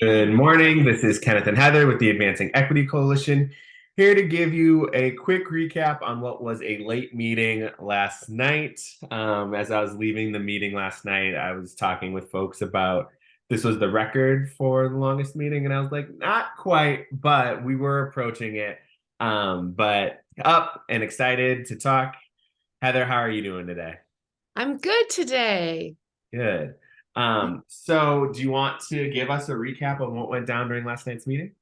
Good morning. This is Kenneth and Heather with the Advancing Equity Coalition, here to give you a quick recap on what was a late meeting last night. As I was leaving the meeting last night, I was talking with folks about this was the record for the longest meeting, and I was like, not quite, but we were approaching it. But up and excited to talk. Heather, how are you doing today? I'm good today. Good. So do you want to give us a recap of what went down during last night's meeting?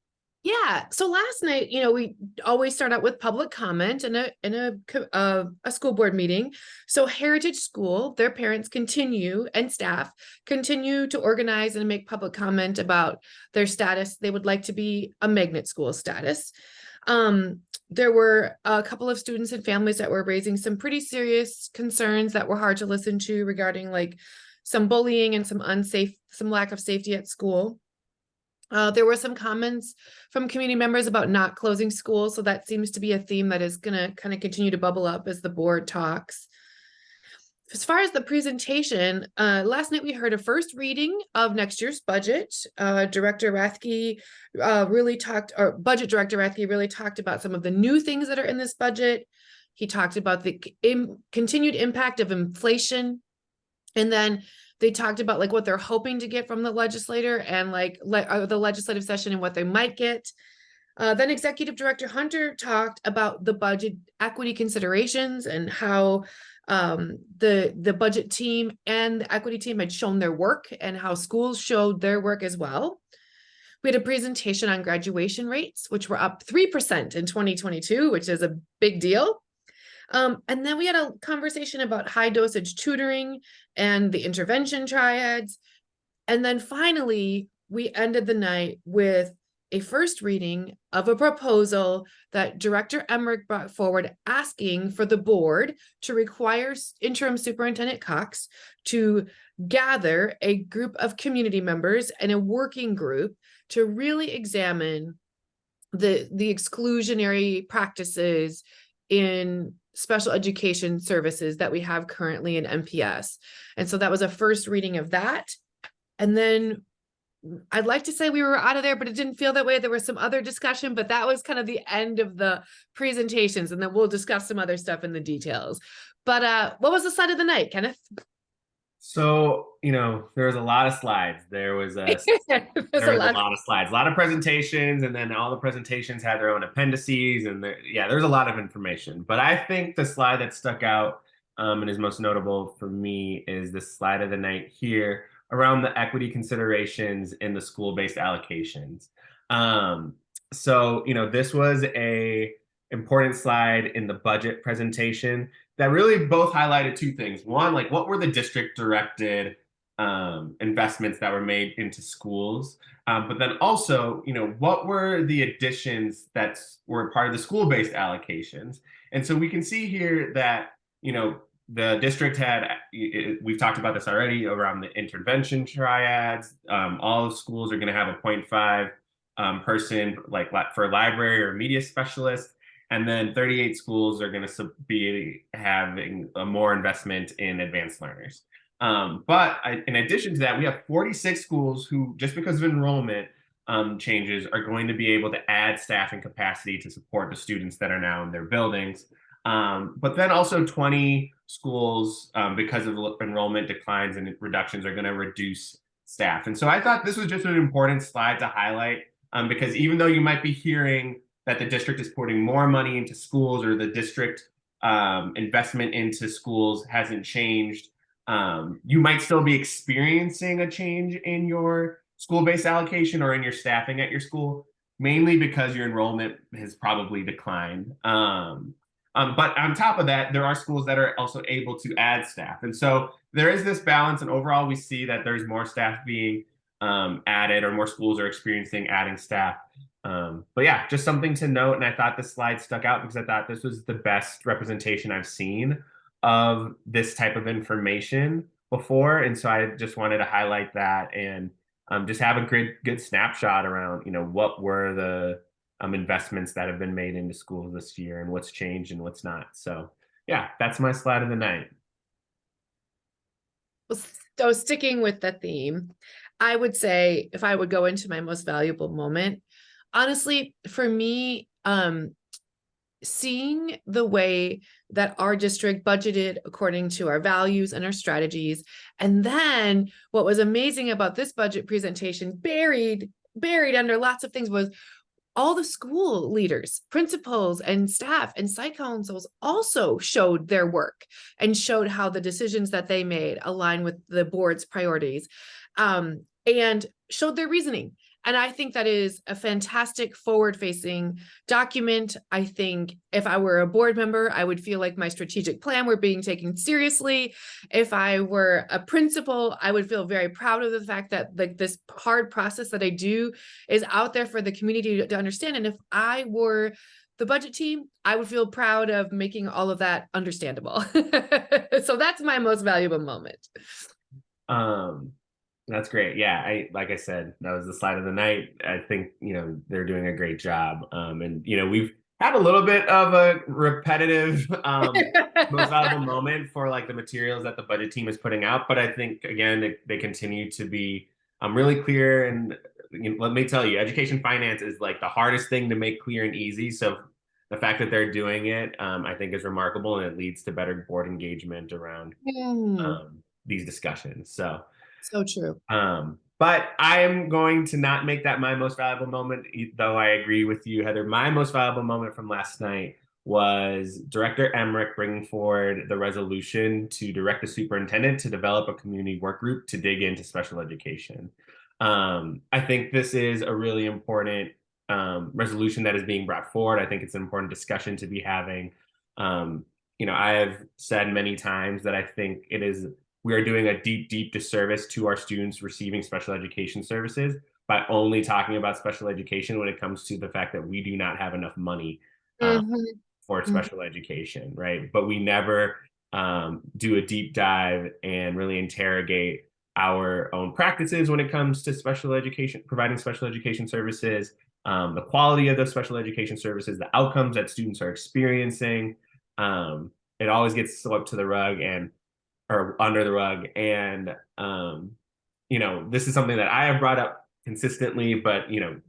Yeah. So last night, we always start out with public comment in a school board meeting. So Heritage School, their parents continue and staff continue to organize and make public comment about their status. They would like to be a magnet school status. There were a couple of students and families that were raising some pretty serious concerns that were hard to listen to regarding like some bullying and some lack of safety at school. There were some comments from community members about not closing schools. So that seems to be a theme that is going to kind of continue to bubble up as the board talks. As far as the presentation, last night we heard a first reading of next year's budget. Director Rathke Budget Director Rathke really talked about some of the new things that are in this budget. He talked about the continued impact of inflation. And then they talked about like what they're hoping to get from the legislator and the legislative session and what they might get. Then Executive Director Hunter talked about the budget equity considerations and how the budget team and the equity team had shown their work and how schools showed their work as well. We had a presentation on graduation rates, which were up 3% in 2022, which is a big deal. And then we had a conversation about high dosage tutoring and the intervention triads. And then finally, we ended the night with a first reading of a proposal that Director Emmerich brought forward asking for the board to require interim superintendent Cox to gather a group of community members and a working group to really examine the exclusionary practices in special education services that we have currently in MPS. And so that was a first reading of that. And then I'd like to say we were out of there, but it didn't feel that way. There was some other discussion, but that was kind of the end of the presentations. And then we'll discuss some other stuff in the details. But what was the slide of the night, Kenneth? So, there was a lot of slides. There was a There's there a was a lot. lot of slides, a lot of presentations, and then all the presentations had their own appendices, and there's a lot of information. But I think the slide that stuck out and is most notable for me is the slide of the night here around the equity considerations in the school-based allocations. So, this was a important slide in the budget presentation that really both highlighted two things. One, like what were the district directed investments that were made into schools? But then also, what were the additions that were part of the school-based allocations? And so we can see here that, the district had, we've talked about this already around the intervention triads. All schools are going to have a 0.5 person like for library or media specialist. And then 38 schools are going to be having a more investment in advanced learners. In addition to that, we have 46 schools who, just because of enrollment changes, are going to be able to add staff and capacity to support the students that are now in their buildings. But then also 20 schools, because of enrollment declines and reductions, are going to reduce staff. And so I thought this was just an important slide to highlight because even though you might be hearing that the district is putting more money into schools or the district investment into schools hasn't changed, you might still be experiencing a change in your school-based allocation or in your staffing at your school, mainly because your enrollment has probably declined. But on top of that, there are schools that are also able to add staff. And so there is this balance. And overall, we see that there's more staff being added or more schools are experiencing adding staff. But yeah, just something to note. And I thought this slide stuck out because I thought this was the best representation I've seen of this type of information before. And so I just wanted to highlight that and just have a good snapshot around, what were the investments that have been made into schools this year and what's changed and what's not. So yeah, that's my slide of the night. So sticking with the theme, I would say if I would go into my most valuable moment, honestly, for me, seeing the way that our district budgeted according to our values and our strategies. And then what was amazing about this budget presentation, buried under lots of things, was all the school leaders, principals, and staff and site councils also showed their work and showed how the decisions that they made align with the board's priorities, and showed their reasoning. And I think that is a fantastic forward facing document. I think if I were a board member, I would feel like my strategic plan were being taken seriously. If I were a principal, I would feel very proud of the fact that like this hard process that I do is out there for the community to understand. And if I were the budget team, I would feel proud of making all of that understandable. So that's my most valuable moment. Um, that's great. Yeah, like I said, that was the slide of the night. I think, they're doing a great job. And we've had a little bit of a repetitive most valuable moment for like the materials that the budget team is putting out. But I think again, they continue to be really clear. And let me tell you, education finance is like the hardest thing to make clear and easy. So the fact that they're doing it, I think is remarkable, and it leads to better board engagement around Mm, these discussions. so true. But I am going to not make that my most valuable moment, though I agree with you, Heather. My most valuable moment from last night was Director Emmerich bringing forward the resolution to direct the superintendent to develop a community work group to dig into special education. I think this is a really important resolution that is being brought forward. I think it's an important discussion to be having. I have said many times that I think we are doing a deep, deep disservice to our students receiving special education services by only talking about special education when it comes to the fact that we do not have enough money Mhm, for mhm, special education, right? But we never do a deep dive and really interrogate our own practices when it comes to special education, providing special education services, the quality of those special education services, the outcomes that students are experiencing. It always gets swept to the rug or under the rug. And this is something that I have brought up consistently, but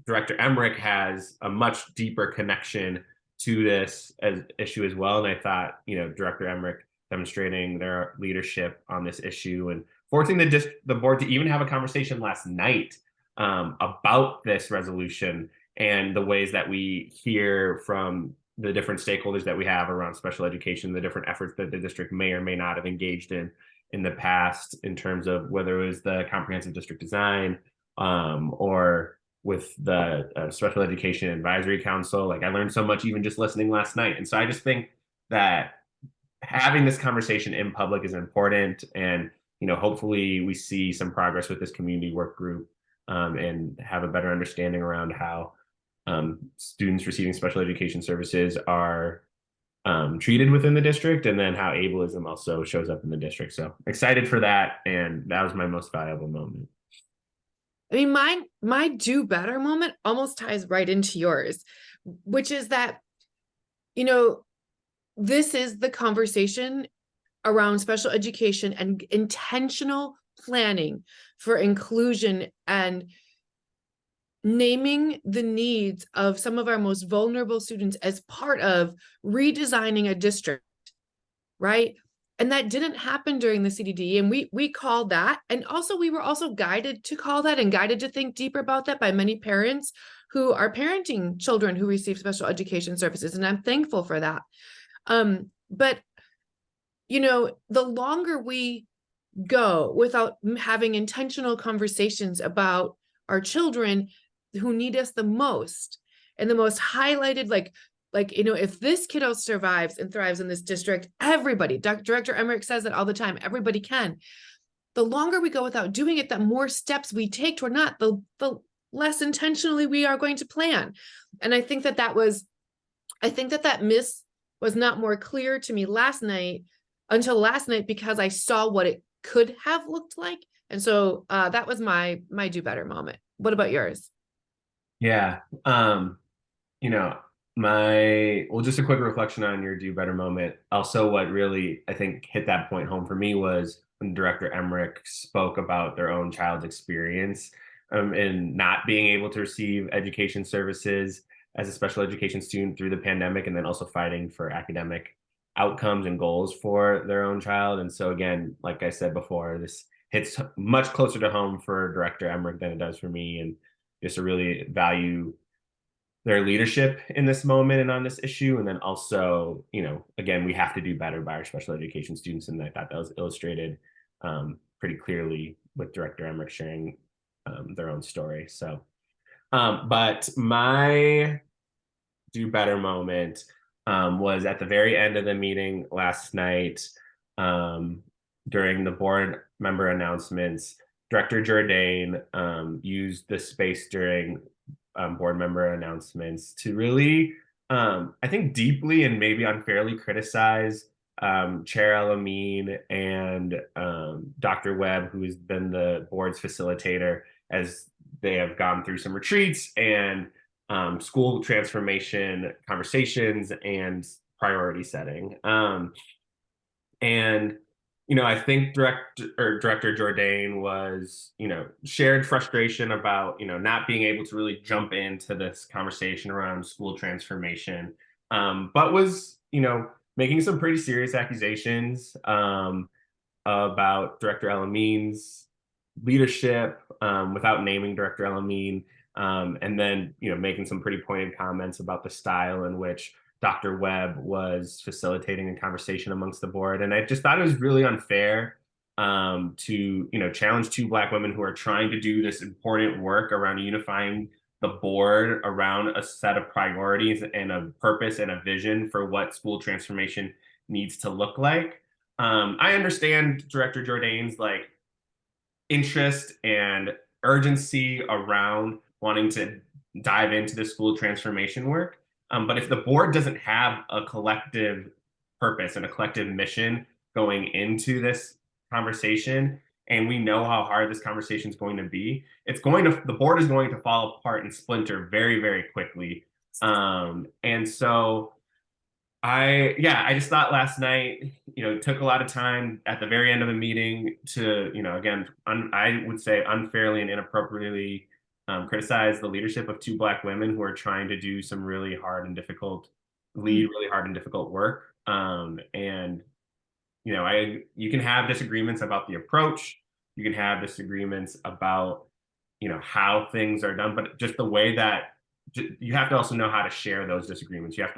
Director Emmerich has a much deeper connection to this issue as well. And I thought, Director Emmerich demonstrating their leadership on this issue and forcing the board to even have a conversation last night about this resolution and the ways that we hear from the different stakeholders that we have around special education, the different efforts that the district may or may not have engaged in the past, in terms of whether it was the comprehensive district design or with the special education advisory council. Like I learned so much even just listening last night. And so I just think that having this conversation in public is important. And, hopefully we see some progress with this community work group and have a better understanding around how students receiving special education services are treated within the district, and then how ableism also shows up in the district. So excited for that. And that was my most valuable moment. I mean, my do better moment almost ties right into yours, which is that, you know, this is the conversation around special education and intentional planning for inclusion and naming the needs of some of our most vulnerable students as part of redesigning a district, right? And that didn't happen during the CDD. And we called that. And also we were also guided to call that and guided to think deeper about that by many parents who are parenting children who receive special education services. And I'm thankful for that. But the longer we go without having intentional conversations about our children who need us the most, and the most highlighted, if this kiddo survives and thrives in this district, everybody, Director Emmerich says it all the time, everybody can. The longer we go without doing it, the more steps we take toward not, the less intentionally we are going to plan. And I think that miss was not more clear to me until last night, because I saw what it could have looked like. And so that was my do better moment. What about yours? Yeah. You know, just a quick reflection on your do better moment. Also, what really I think hit that point home for me was when Director Emmerich spoke about their own child's experience and not being able to receive education services as a special education student through the pandemic, and then also fighting for academic outcomes and goals for their own child. And so again, like I said before, this hits much closer to home for Director Emmerich than it does for me, and just to really value their leadership in this moment and on this issue. And then also, again, we have to do better by our special education students. And I thought that was illustrated pretty clearly with Director Emmerich sharing their own story. So, but my do better moment was at the very end of the meeting last night during the board member announcements. Director Jourdain used the space during board member announcements to really, I think, deeply and maybe unfairly criticize Chair Elamine and Dr. Webb, who has been the board's facilitator, as they have gone through some retreats and school transformation conversations and priority setting. And I think Director Jourdain was, shared frustration about, not being able to really jump into this conversation around school transformation, but was, making some pretty serious accusations about Director Elamine's leadership without naming Director Elamine, and then, making some pretty pointed comments about the style in which Dr. Webb was facilitating a conversation amongst the board. And I just thought it was really unfair to, challenge two Black women who are trying to do this important work around unifying the board around a set of priorities and a purpose and a vision for what school transformation needs to look like. I understand Director Jourdain's interest and urgency around wanting to dive into the school transformation work. But if the board doesn't have a collective purpose and a collective mission going into this conversation, and we know how hard this conversation is going to be, the board is going to fall apart and splinter very, very quickly. And so I just thought last night, it took a lot of time at the very end of the meeting to, again, I would say unfairly and inappropriately criticize the leadership of two Black women who are trying to do some really hard and difficult, lead really hard and difficult work. And you can have disagreements about the approach, you can have disagreements about, how things are done, but just the way that you have to also know how to share those disagreements. You have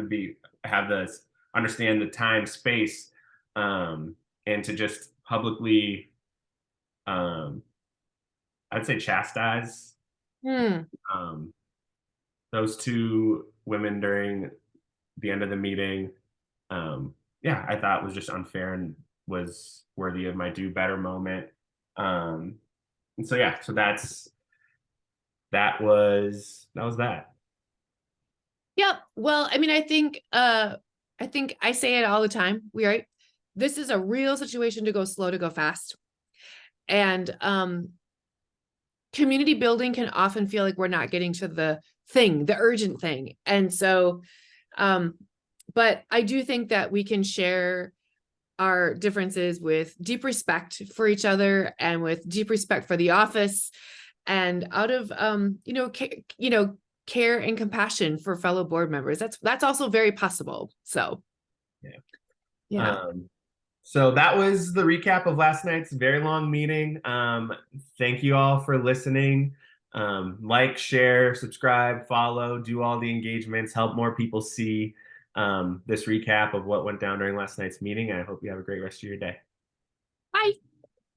to understand the time, space, and to just publicly, I'd say, chastise those two women during the end of the meeting. I thought was just unfair and was worthy of my do better moment. And so that was that. Yep. Well, I mean, I think I say it all the time. This is a real situation to go slow to go fast. And community building can often feel like we're not getting to the urgent thing. And so, but I do think that we can share our differences with deep respect for each other and with deep respect for the office, and out of care and compassion for fellow board members. That's also very possible. So yeah. So that was the recap of last night's very long meeting. Thank you all for listening. Like, share, subscribe, follow, do all the engagements, help more people see this recap of what went down during last night's meeting. I hope you have a great rest of your day.